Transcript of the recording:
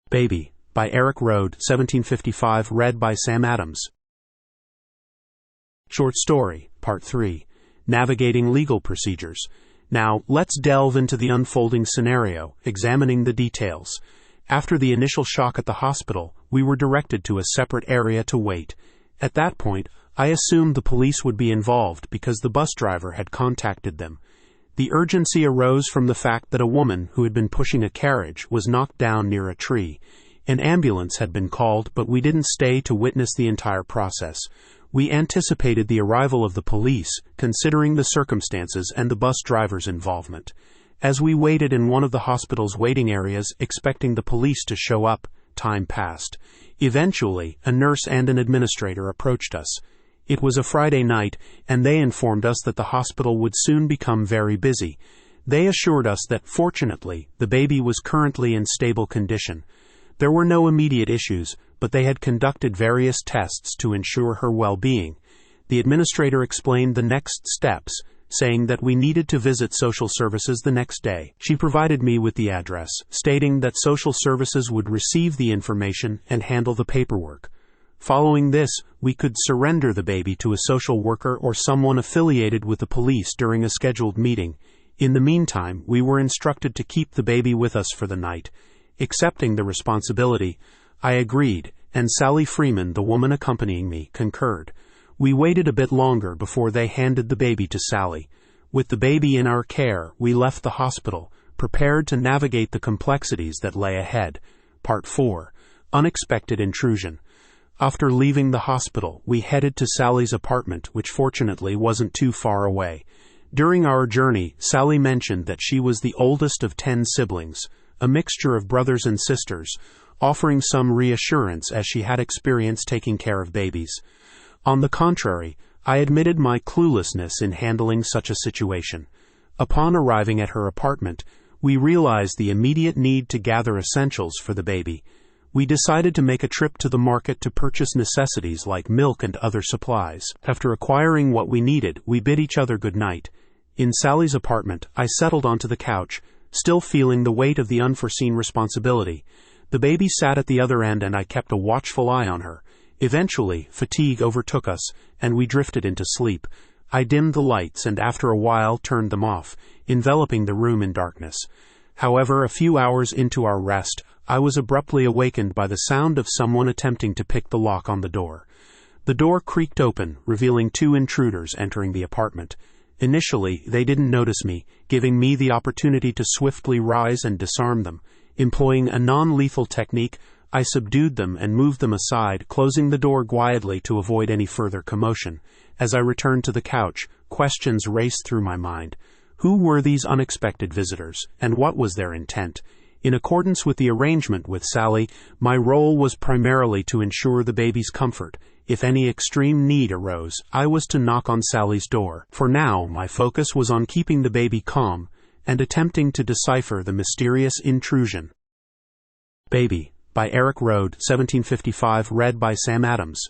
Baby, by Erik Røde, 1755, read by Sam Adams. Short Story, Part 3, Navigating Legal Procedures. Now, let's delve into the unfolding scenario, examining the details. After the initial shock at the hospital, we were directed to a separate area to wait. At that point, I assumed the police would be involved because the bus driver had contacted them. The urgency arose from the fact that a woman who had been pushing a carriage was knocked down near a tree. An ambulance had been called, but we didn't stay to witness the entire process. We anticipated the arrival of the police, considering the circumstances and the bus driver's involvement. As we waited in one of the hospital's waiting areas, expecting the police to show up, time passed. Eventually, a nurse and an administrator approached us. It was a Friday night, and they informed us that the hospital would soon become very busy. They assured us that, fortunately, the baby was currently in stable condition. There were no immediate issues, but they had conducted various tests to ensure her well-being. The administrator explained the next steps, saying that we needed to visit social services the next day. She provided me with the address, stating that social services would receive the information and handle the paperwork. Following this, we could surrender the baby to a social worker or someone affiliated with the police during a scheduled meeting. In the meantime, we were instructed to keep the baby with us for the night. Accepting the responsibility, I agreed, and Sally Freeman, the woman accompanying me, concurred. We waited a bit longer before they handed the baby to Sally. With the baby in our care, we left the hospital, prepared to navigate the complexities that lay ahead. Part 4. Unexpected Intrusion. After leaving the hospital, we headed to Sally's apartment, which fortunately wasn't too far away. During our journey, Sally mentioned that she was the oldest of 10 siblings, a mixture of brothers and sisters, offering some reassurance as she had experience taking care of babies. On the contrary, I admitted my cluelessness in handling such a situation. Upon arriving at her apartment, we realized the immediate need to gather essentials for the baby. We decided to make a trip to the market to purchase necessities like milk and other supplies. After acquiring what we needed, we bid each other good night. In Sally's apartment, I settled onto the couch, still feeling the weight of the unforeseen responsibility. The baby sat at the other end and I kept a watchful eye on her. Eventually, fatigue overtook us, and we drifted into sleep. I dimmed the lights and after a while turned them off, enveloping the room in darkness. However, a few hours into our rest, I was abruptly awakened by the sound of someone attempting to pick the lock on the door. The door creaked open, revealing 2 intruders entering the apartment. Initially, they didn't notice me, giving me the opportunity to swiftly rise and disarm them. Employing a non-lethal technique, I subdued them and moved them aside, closing the door quietly to avoid any further commotion. As I returned to the couch, questions raced through my mind. Who were these unexpected visitors, and what was their intent? In accordance with the arrangement with Sally, my role was primarily to ensure the baby's comfort. If any extreme need arose, I was to knock on Sally's door. For now, my focus was on keeping the baby calm and attempting to decipher the mysterious intrusion. Baby, by Erik Røde, 1755, read by Sam Adams.